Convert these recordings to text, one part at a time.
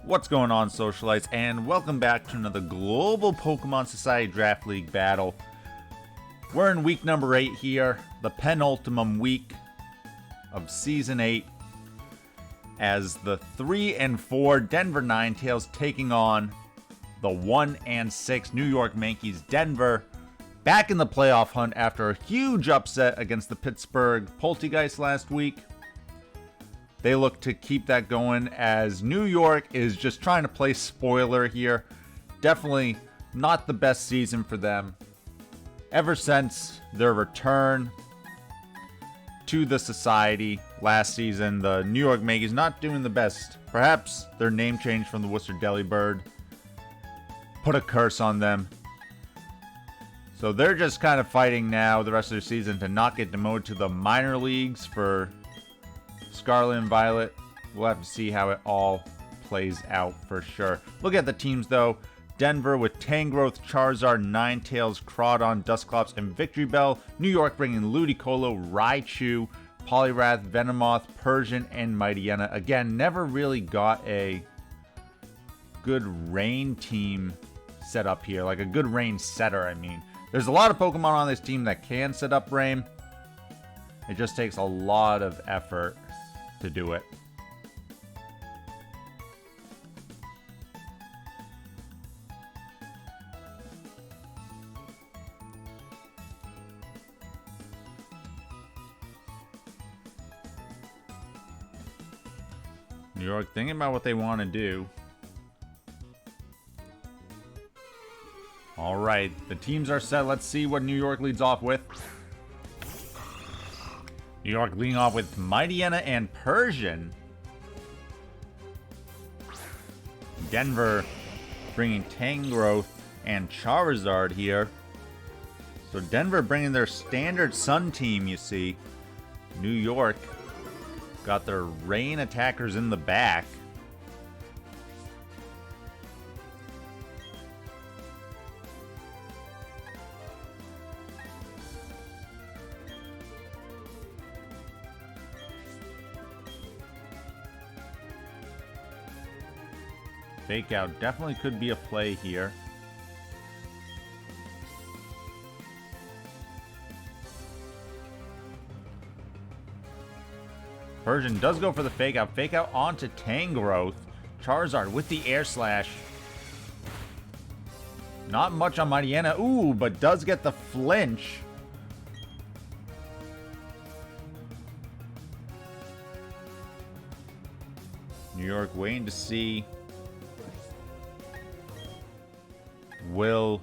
What's going on, Socialites, and welcome back to another Global Pokemon Society Draft League battle. We're in week number 8 here, the penultimate week of Season 8, as the 3 and 4 Denver Ninetales taking on the 1 and 6 New York Mankeys. Denver back in the playoff hunt after a huge upset against the Pittsburgh Poltergeist last week. They look to keep that going as New York is just trying to play spoiler here. Definitely not the best season for them. Ever since their return to the Society last season, the New York Mankeys not doing the best. Perhaps their name change from the Worcester Delibird put a curse on them. So they're just kind of fighting now the rest of their season to not get demoted to the minor leagues for Scarlet and Violet. We'll have to see how it all plays out for sure. Look at the teams though. Denver with Tangrowth, Charizard, Ninetales, Crawdaunt, Dusclops, and Victreebel. New York bringing Ludicolo, Raichu, Poliwrath, Venomoth, Persian, and Mightyena. Again, never really got a good rain team set up here. Like a good rain setter, I mean. There's a lot of Pokemon on this team that can set up rain. It just takes a lot of effort to do it. New York thinking about what they want to do. All right, the teams are set. Let's see what New York leads off with. New York leading off with Mightyena and Persian. Denver bringing Tangrowth and Charizard here. So Denver bringing their standard Sun team, you see. New York got their rain attackers in the back. Fake out definitely could be a play here. Persian does go for the fake out. Fake out onto Tangrowth. Charizard with the air slash. Not much on Mightyena. Ooh, but does get the flinch. New York waiting to see. Will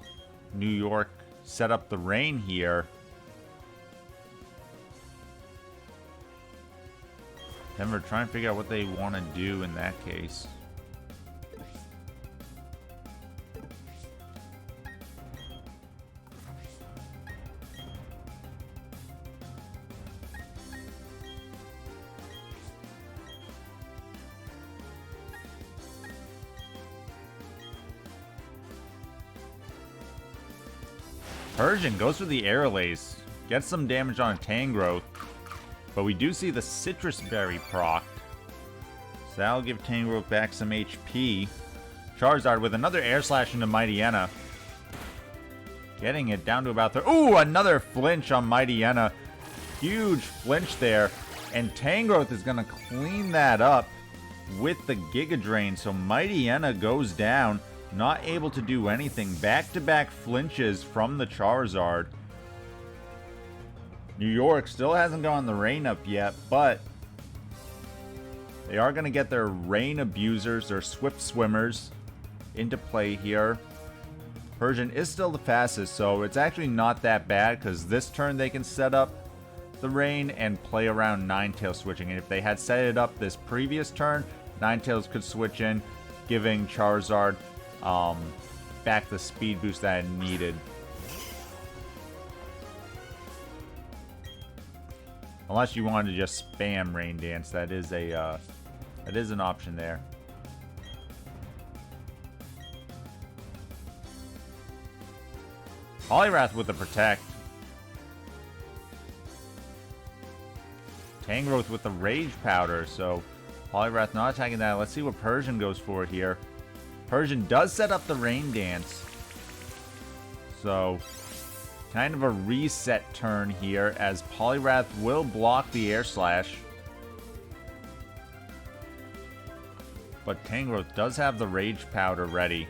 New York set up the rain here? Denver trying to figure out what they want to do in that case. Persian goes for the air lace, gets some damage on a Tangrowth, but we do see the Citrus Berry proc. So that'll give Tangrowth back some HP. Charizard with another air slash into Mightyena, getting it down to about ooh, another flinch on Mightyena. Huge flinch there, and Tangrowth is gonna clean that up with the Giga Drain. So Mightyena goes down. Not able to do anything. Back-to-back flinches from the Charizard. New York still hasn't gone the rain up yet, but they are going to get their rain abusers, their swift swimmers, into play here. Persian is still the fastest, so it's actually not that bad because this turn they can set up the rain and play around Ninetales switching. And if they had set it up this previous turn, Ninetales could switch in, giving Charizard back the speed boost that it needed. Unless you wanted to just spam Rain Dance, that is an option there. Poliwrath with the Protect. Tangrowth with the Rage Powder, so Poliwrath not attacking that. Let's see what Persian goes for here. Persian does set up the Rain Dance. So, kind of a reset turn here as Poliwrath will block the Air Slash. But Tangrowth does have the Rage Powder ready.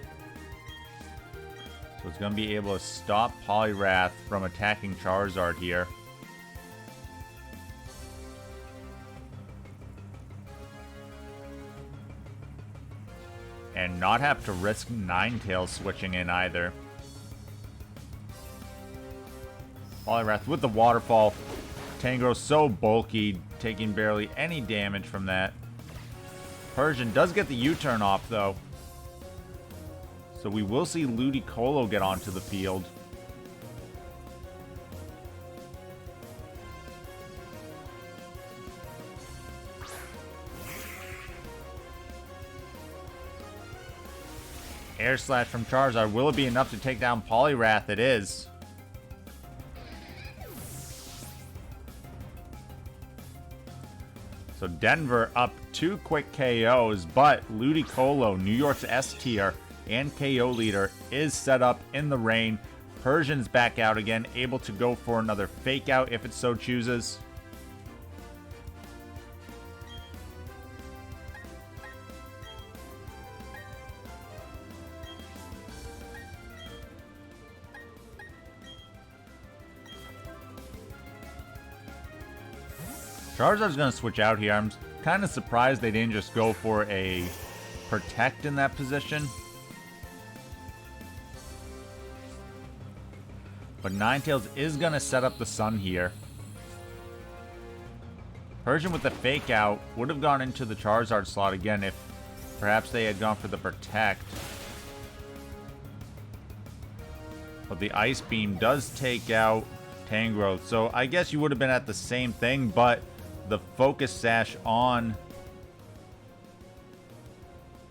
So it's going to be able to stop Poliwrath from attacking Charizard here. And not have to risk Ninetales switching in either. Poliwrath with the Waterfall. Tangrowth so bulky, taking barely any damage from that. Persian does get the U-turn off though. So we will see Ludicolo get onto the field. Air Slash from Charizard. Will it be enough to take down Poliwrath? It is. So Denver up 2 quick KOs, but Ludicolo, New York's S tier and KO leader, is set up in the rain. Persian's back out again, able to go for another fake out if it so chooses. Charizard's going to switch out here. I'm kind of surprised they didn't just go for a Protect in that position. But Ninetales is going to set up the Sun here. Persian with the Fake Out would have gone into the Charizard slot again if perhaps they had gone for the Protect. But the Ice Beam does take out Tangrowth. So I guess you would have been at the same thing, but the Focus Sash on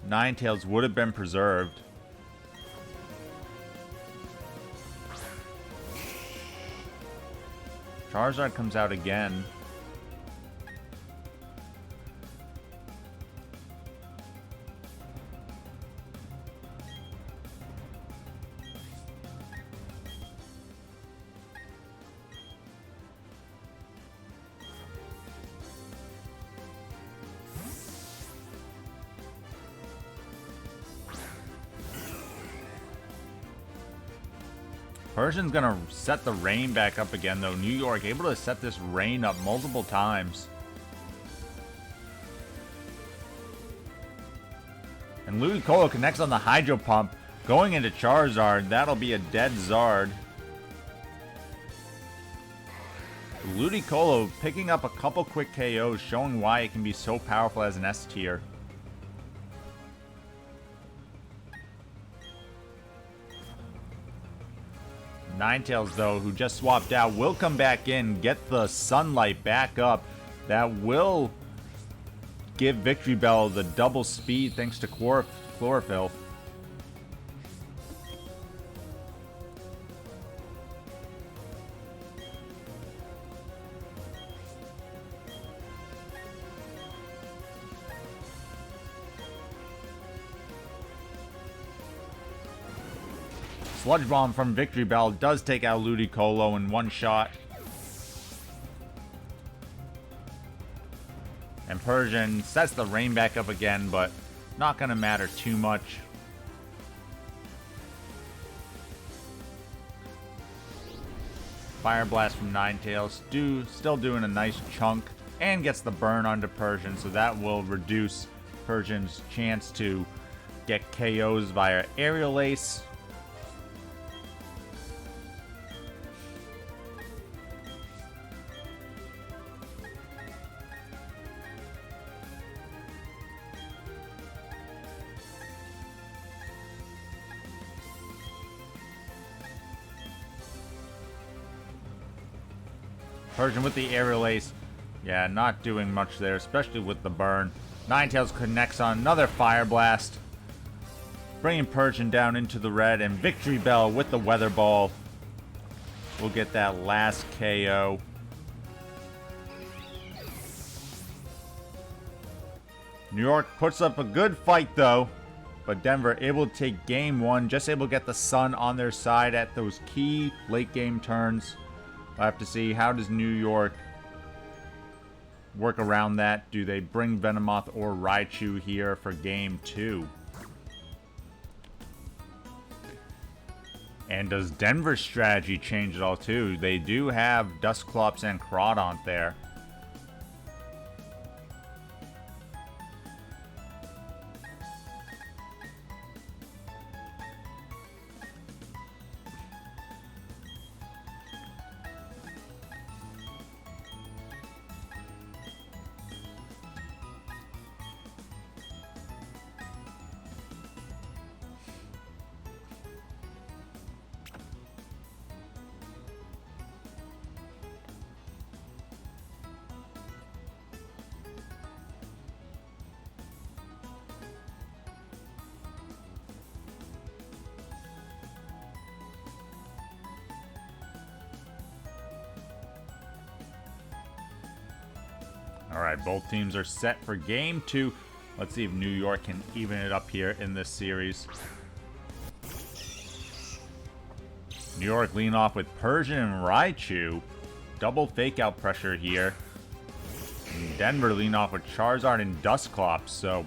Ninetales would have been preserved. Charizard comes out again. Persian's gonna set the rain back up again though. New York able to set this rain up multiple times. And Ludicolo connects on the Hydro Pump. Going into Charizard, that'll be a dead Zard. Ludicolo picking up a couple quick KOs, showing why it can be so powerful as an S tier. Ninetales, though, who just swapped out, will come back in, get the Sunlight back up. That will give Victreebel the double speed thanks to Chlorophyll. Sludge Bomb from Victreebel does take out Ludicolo in one shot. And Persian sets the rain back up again, but not going to matter too much. Fire Blast from Ninetales, still doing a nice chunk, and gets the burn onto Persian, so that will reduce Persian's chance to get KOs via Aerial Ace. Persian with the Aerial Ace. Yeah, not doing much there, especially with the burn. Ninetales connects on another Fire Blast, bringing Persian down into the red, and Victreebel with the Weather Ball will get that last KO. New York puts up a good fight though, but Denver able to take game one, just able to get the sun on their side at those key late game turns. We'll have to see, how does New York work around that? Do they bring Venomoth or Raichu here for game two? And does Denver's strategy change at all too? They do have Dusclops and Crawdaunt there. Alright, both teams are set for game two. Let's see if New York can even it up here in this series. New York leading off with Persian and Raichu. Double fake out pressure here. And Denver leading off with Charizard and Dusclops. So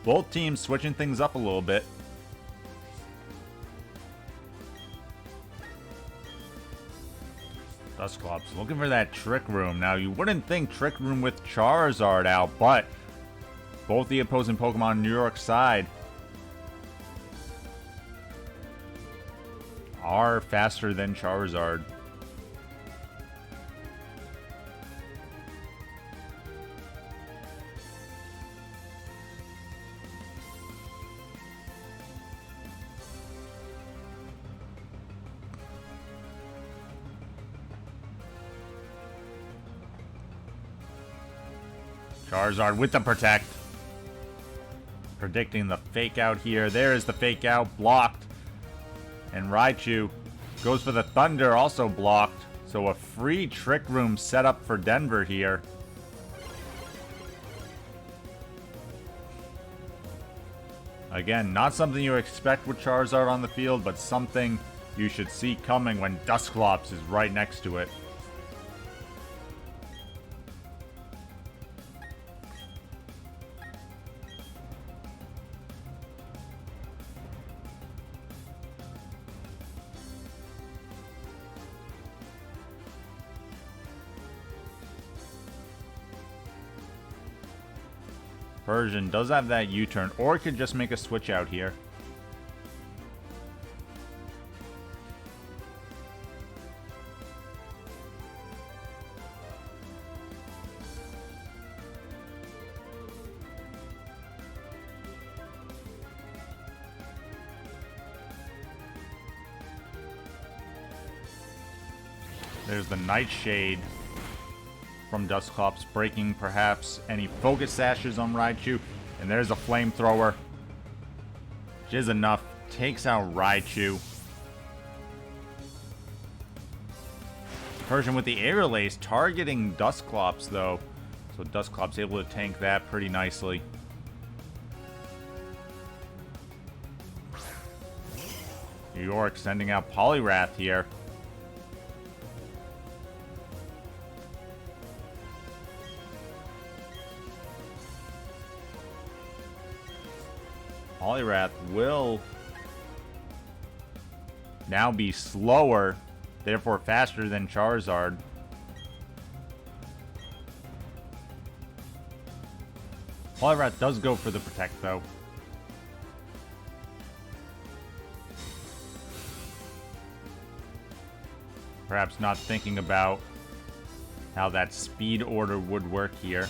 both teams switching things up a little bit. Dusclops looking for that Trick Room. Now, you wouldn't think Trick Room with Charizard out, but both the opposing Pokemon on New York side are faster than Charizard. Charizard with the Protect. Predicting the fake out here. There is the fake out. Blocked. And Raichu goes for the Thunder. Also blocked. So a free Trick Room set up for Denver here. Again, not something you expect with Charizard on the field, but something you should see coming when Dusclops is right next to it. Persian does have that U-turn, or could just make a switch out here. There's the Nightshade from Dusclops, breaking perhaps any Focus Sashes on Raichu. And there's a Flamethrower. Which is enough. Takes out Raichu. Persian with the Aerial Ace, targeting Dusclops though. So Dusclops able to tank that pretty nicely. New York sending out Poliwrath here. Poliwrath will now be slower, therefore faster than Charizard. Poliwrath does go for the Protect though. Perhaps not thinking about how that speed order would work here.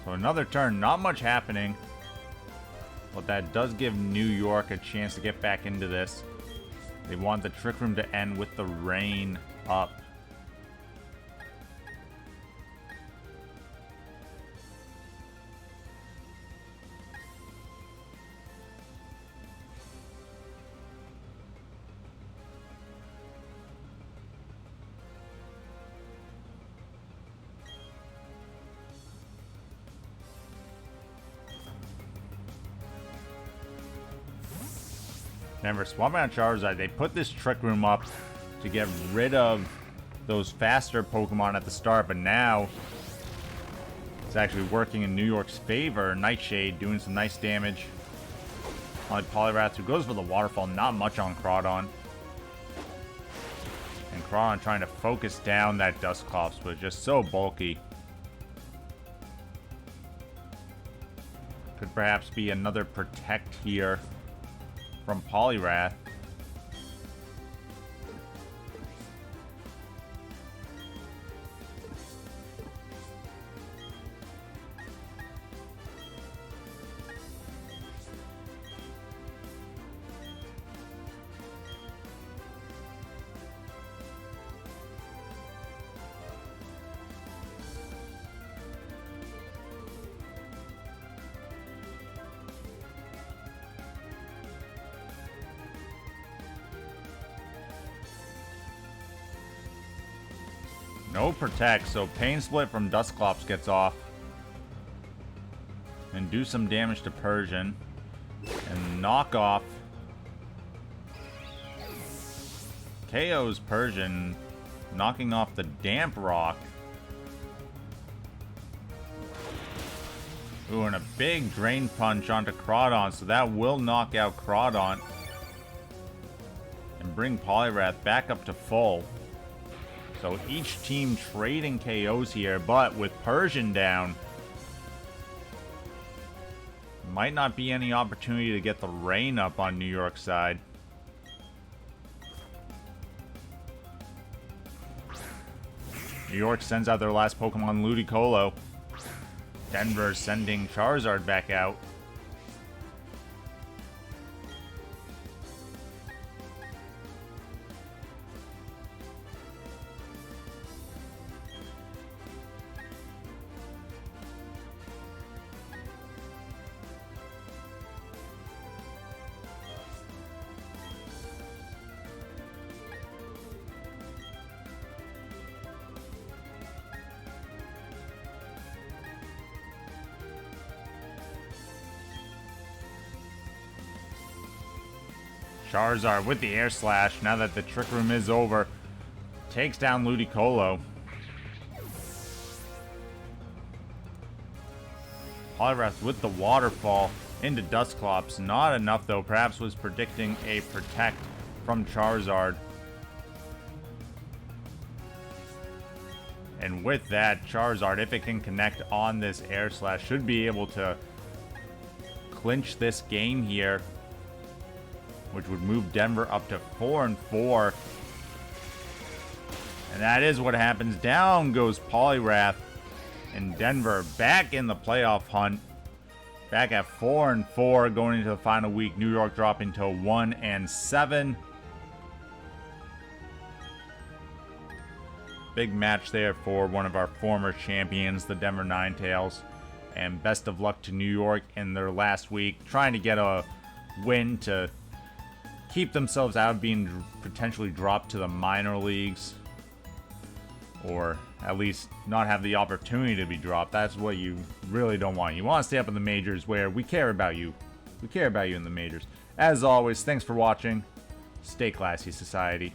So another turn, not much happening. But that does give New York a chance to get back into this. They want the Trick Room to end with the rain up. Remember, swapping out Charizard, they put this Trick Room up to get rid of those faster Pokemon at the start, but now it's actually working in New York's favor. Nightshade doing some nice damage on Poliwrath, who goes for the Waterfall. Not much on Crawdaunt. And Crawdaunt trying to focus down that Dusclops, but just so bulky. Could perhaps be another Protect here from Poliwrath. No Protect, so Pain Split from Dusclops gets off. And do some damage to Persian. And knock off. KO's Persian, knocking off the Damp Rock. Ooh, and a big Drain Punch onto Crawdaunt, so that will knock out Crawdaunt. And bring Poliwrath back up to full. So each team trading KOs here, but with Persian down, might not be any opportunity to get the rain up on New York's side. New York sends out their last Pokemon, Ludicolo. Denver sending Charizard back out. Charizard with the Air Slash, now that the Trick Room is over, takes down Ludicolo. Poliwrath with the Waterfall into Dusclops. Not enough though, perhaps was predicting a Protect from Charizard. And with that, Charizard, if it can connect on this Air Slash, should be able to clinch this game here, which would move Denver up to 4-4. And that is what happens. Down goes Poliwrath, and Denver back in the playoff hunt. Back at 4-4 going into the final week. New York dropping to 1-7. Big match there for one of our former champions, the Denver Ninetales. And best of luck to New York in their last week, trying to get a win to keep themselves out of being potentially dropped to the minor leagues, or at least not have the opportunity to be dropped. That's what you really don't want. You want to stay up in the majors where we care about you. We care about you in the majors. As always, thanks for watching. Stay classy, society.